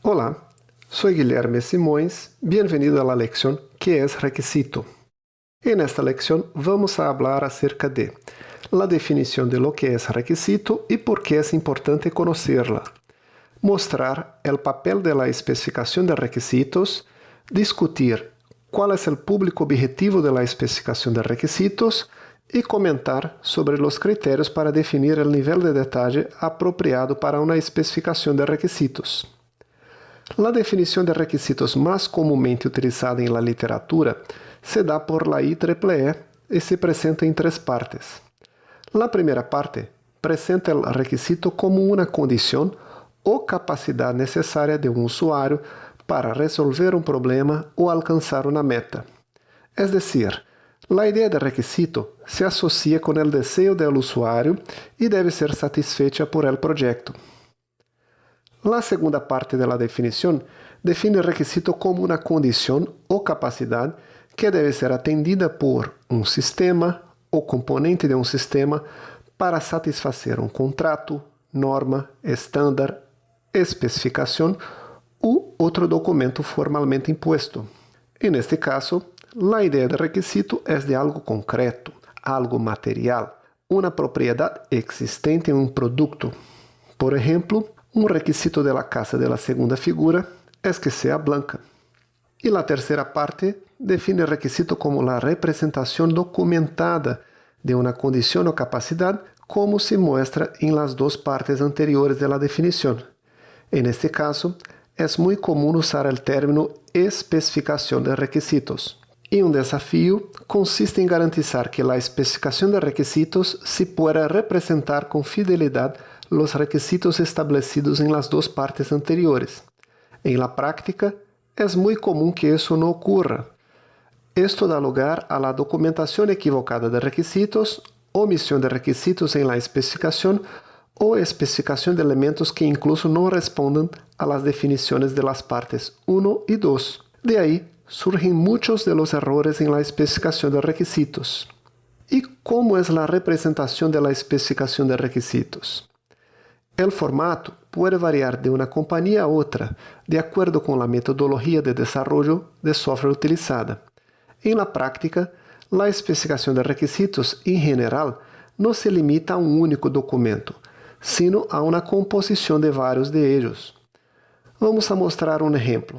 Hola, soy Guilherme Simões, bienvenido a la lección ¿Qué es requisito? En esta lección vamos a hablar acerca de la definición de lo que es requisito y por qué es importante conocerla, mostrar el papel de la especificación de requisitos, discutir cuál es el público objetivo de la especificación de requisitos y comentar sobre los criterios para definir el nivel de detalle apropiado para una especificación de requisitos. La definición de requisitos más comúnmente utilizada en la literatura se da por la IEEE y se presenta en tres partes. La primera parte presenta el requisito como una condición o capacidad necesaria de un usuario para resolver un problema o alcanzar una meta. Es decir, la idea de requisito se asocia con el deseo del usuario y debe ser satisfecha por el proyecto. La segunda parte de la definición define el requisito como una condición o capacidad que debe ser atendida por un sistema o componente de un sistema para satisfacer un contrato, norma, estándar, especificación u otro documento formalmente impuesto. En este caso, la idea de requisito es de algo concreto, algo material, una propiedad existente en un producto. Por ejemplo, un requisito de la casa de la segunda figura es que sea blanca. Y la tercera parte define el requisito como la representación documentada de una condición o capacidad, como se muestra en las dos partes anteriores de la definición. En este caso, es muy común usar el término especificación de requisitos. Y un desafío consiste en garantizar que la especificación de requisitos se pueda representar con fidelidad los requisitos establecidos en las dos partes anteriores. En la práctica, es muy común que eso no ocurra. Esto da lugar a la documentación equivocada de requisitos, omisión de requisitos en la especificación o especificación de elementos que incluso no responden a las definiciones de las partes 1 y 2. De ahí surgen muchos de los errores en la especificación de requisitos. ¿Y cómo es la representación de la especificación de requisitos? El formato puede variar de una compañía a otra, de acuerdo con la metodología de desarrollo de software utilizada. En la práctica, la especificación de requisitos, en general, no se limita a un único documento, sino a una composición de varios de ellos. Vamos a mostrar un ejemplo.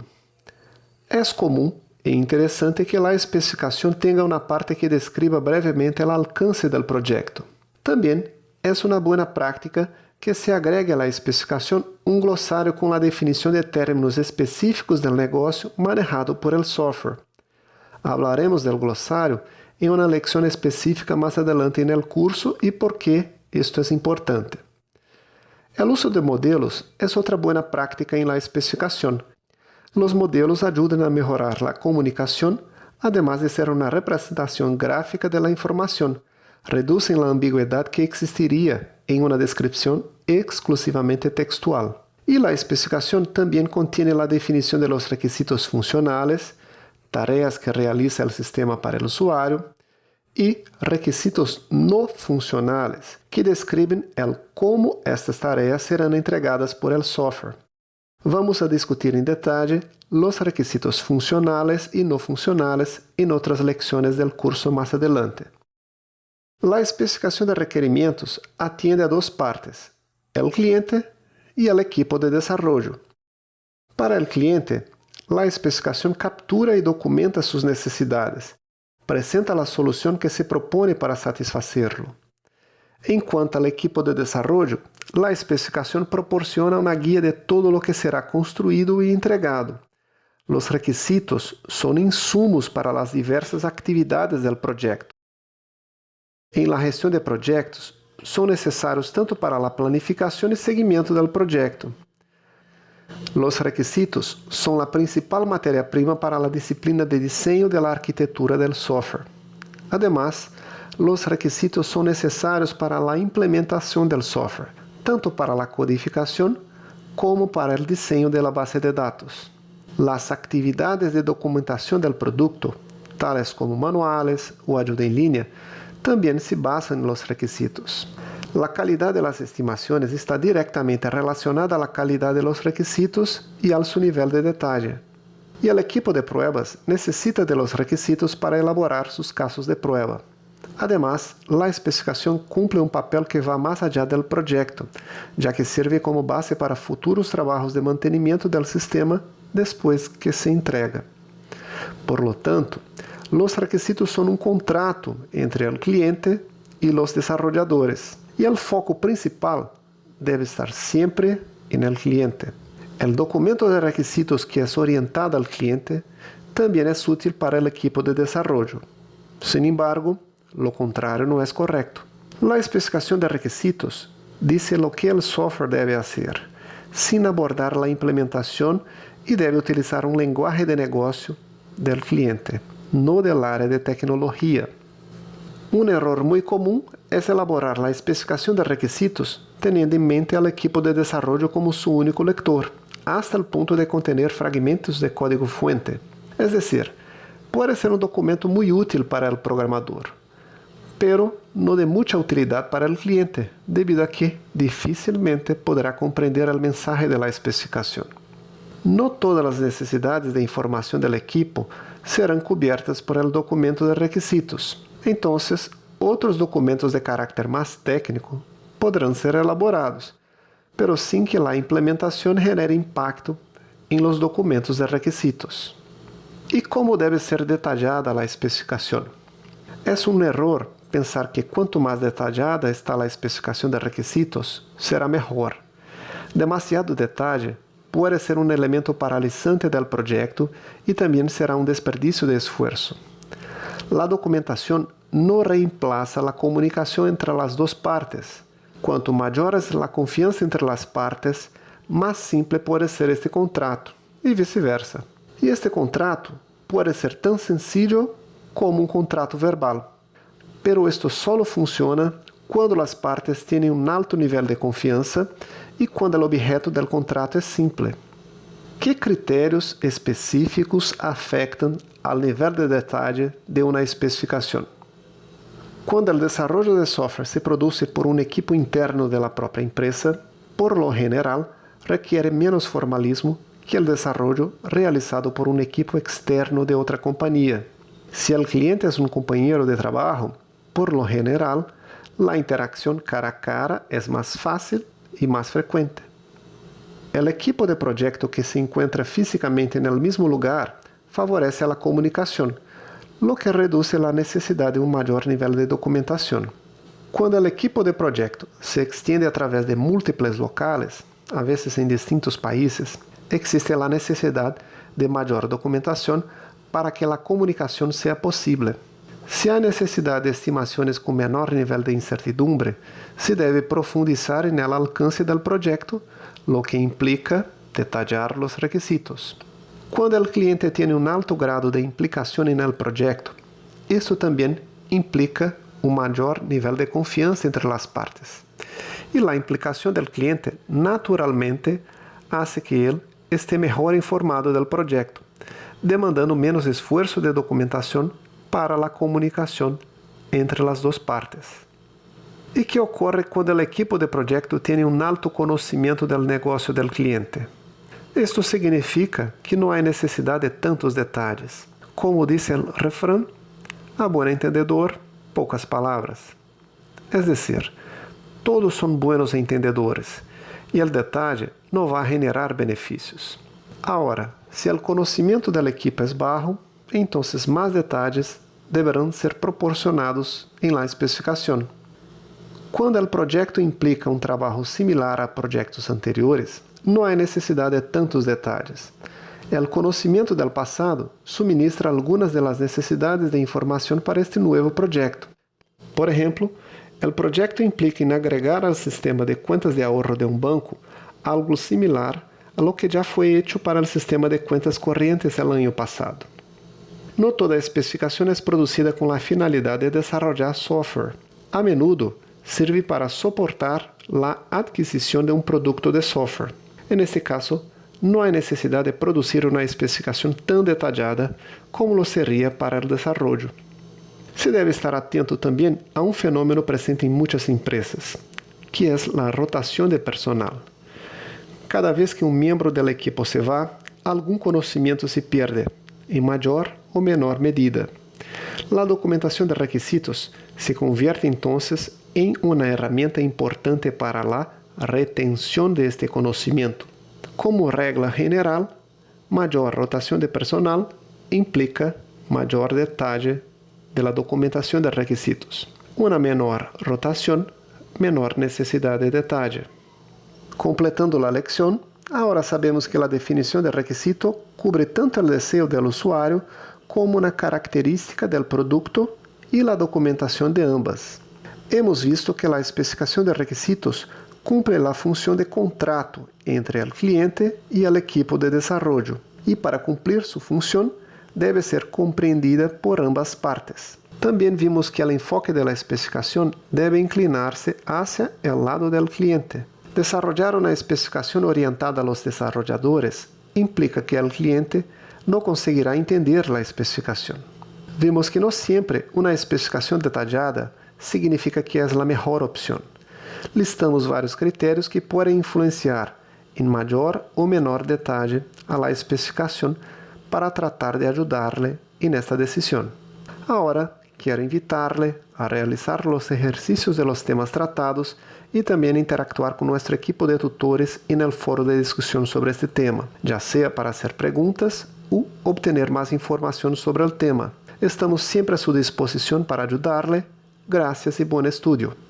Es común e interesante que la especificación tenga una parte que describa brevemente el alcance del proyecto. También es una buena práctica que se agregue a la especificación un glosario con la definición de términos específicos del negocio manejado por el software. Hablaremos del glosario en una lección específica más adelante en el curso y por qué esto es importante. El uso de modelos es otra buena práctica en la especificación. Los modelos ayudan a mejorar la comunicación, además de ser una representación gráfica de la información. Reducen la ambigüedad que existiría en una descripción exclusivamente textual. Y la especificación también contiene la definición de los requisitos funcionales, tareas que realiza el sistema para el usuario, y requisitos no funcionales, que describen el cómo estas tareas serán entregadas por el software. Vamos a discutir en detalle los requisitos funcionales y no funcionales en otras lecciones del curso más adelante. La especificación de requerimientos atiende a dos partes, el cliente y el equipo de desarrollo. Para el cliente, la especificación captura y documenta sus necesidades, presenta la solución que se propone para satisfacerlo. En cuanto al equipo de desarrollo, la especificación proporciona una guía de todo lo que será construido y entregado. Los requisitos son insumos para las diversas actividades del proyecto. En la gestión de proyectos, son necesarios tanto para la planificación y seguimiento del proyecto. Los requisitos son la principal materia prima para la disciplina de diseño de la arquitectura del software. Además, los requisitos son necesarios para la implementación del software, tanto para la codificación como para el diseño de la base de datos. Las actividades de documentación del producto, tales como manuales o ayuda en línea, también se basan en los requisitos. La calidad de las estimaciones está directamente relacionada a la calidad de los requisitos y a su nivel de detalle. Y el equipo de pruebas necesita de los requisitos para elaborar sus casos de prueba. Además, la especificación cumple un papel que va más allá del proyecto, ya que sirve como base para futuros trabajos de mantenimiento del sistema después que se entrega. Por lo tanto, los requisitos son un contrato entre el cliente y los desarrolladores, y el foco principal debe estar siempre en el cliente. El documento de requisitos que es orientado al cliente también es útil para el equipo de desarrollo. Sin embargo, lo contrario no es correcto. La especificación de requisitos dice lo que el software debe hacer, sin abordar la implementación, y debe utilizar un lenguaje de negocio del cliente, no del área de tecnología. Un error muy común es elaborar la especificación de requisitos teniendo en mente al equipo de desarrollo como su único lector, hasta el punto de contener fragmentos de código fuente. Es decir, puede ser un documento muy útil para el programador, pero no de mucha utilidad para el cliente, debido a que difícilmente podrá comprender el mensaje de la especificación. No todas las necesidades de información del equipo serán cubiertas por el documento de requisitos. Entonces, otros documentos de carácter más técnico podrán ser elaborados, pero sin que la implementación genere impacto en los documentos de requisitos. ¿Y cómo debe ser detallada la especificación? Es un error pensar que cuanto más detallada está la especificación de requisitos, será mejor. Demasiado detalle puede ser un elemento paralizante del proyecto y también será un desperdicio de esfuerzo. La documentación no reemplaza la comunicación entre las dos partes. Cuanto mayor es la confianza entre las partes, más simple puede ser este contrato, y viceversa. Y este contrato puede ser tan sencillo como un contrato verbal. Pero esto solo funciona cuando las partes tienen un alto nivel de confianza y cuando el objeto del contrato es simple. ¿Qué criterios específicos afectan al nivel de detalle de una especificación? Cuando el desarrollo de software se produce por un equipo interno de la propia empresa, por lo general requiere menos formalismo que el desarrollo realizado por un equipo externo de otra compañía. Si el cliente es un compañero de trabajo, por lo general, la interacción cara a cara es más fácil y más frecuente. El equipo de proyecto que se encuentra físicamente en el mismo lugar favorece a la comunicación, lo que reduce la necesidad de un mayor nivel de documentación. Cuando el equipo de proyecto se extiende a través de múltiples locales, a veces en distintos países, existe la necesidad de mayor documentación para que la comunicación sea posible. Si hay necesidad de estimaciones con menor nivel de incertidumbre, se debe profundizar en el alcance del proyecto, lo que implica detallar los requisitos. Cuando el cliente tiene un alto grado de implicación en el proyecto, esto también implica un mayor nivel de confianza entre las partes. Y la implicación del cliente naturalmente hace que él esté mejor informado del proyecto, demandando menos esfuerzo de documentación para la comunicación entre las dos partes. ¿Y qué ocurre cuando el equipo de proyecto tiene un alto conocimiento del negocio del cliente? Esto significa que no hay necesidad de tantos detalles. Como dice el refrán, a buen entendedor, pocas palabras. Es decir, todos son buenos entendedores y el detalle no va a generar beneficios. Ahora, si el conocimiento del equipo es bajo, entonces más detalles deberán ser proporcionados en la especificación. Cuando el proyecto implica un trabajo similar a proyectos anteriores, no hay necesidad de tantos detalles. El conocimiento del pasado suministra algunas de las necesidades de información para este nuevo proyecto. Por ejemplo, el proyecto implica en agregar al sistema de cuentas de ahorro de un banco algo similar a lo que ya fue hecho para el sistema de cuentas corrientes el año pasado. No toda especificación es producida con la finalidad de desarrollar software. A menudo sirve para soportar la adquisición de un producto de software. En este caso, no hay necesidad de producir una especificación tan detallada como lo sería para el desarrollo. Se debe estar atento también a un fenómeno presente en muchas empresas. que é a rotação de personal. Cada vez que um membro do equipo se va, algum conhecimento se perde, em maior ou menor medida. A documentação de requisitos se convierte então em uma ferramenta importante para a retenção de este conhecimento. Como regra geral, maior rotação de personal implica maior detalhe da documentação de requisitos. Uma menor rotação, menor necessidade de detalhe. Completando a leção, agora sabemos que a definição de requisito cubre tanto o desejo do usuário como uma característica do produto e a documentação de ambas. Hemos visto que a especificação de requisitos cumpre a função de contrato entre o cliente e o equipo de desenvolvimento, e para cumprir sua função, deve ser compreendida por ambas partes. Também vimos que o enfoque da especificação deve inclinar-se hacia o lado do cliente. Desarrollar uma especificação orientada a los desarrolladores implica que o cliente não conseguirá entender a especificação. Vimos que não sempre uma especificação detalhada significa que é a melhor opção. Listamos vários critérios que podem influenciar em maior ou menor detalhe a especificação para tratar de ajudar-lhe nesta decisão. Agora, quero invitar-lhe a realizar os exercícios de los temas tratados e também interactuar com nosso equipo de tutores no foro de discussão sobre este tema, já seja para fazer perguntas ou obter mais informação sobre o tema. Estamos sempre a sua disposição para ajudar-lhe. Gracias e bom estudio.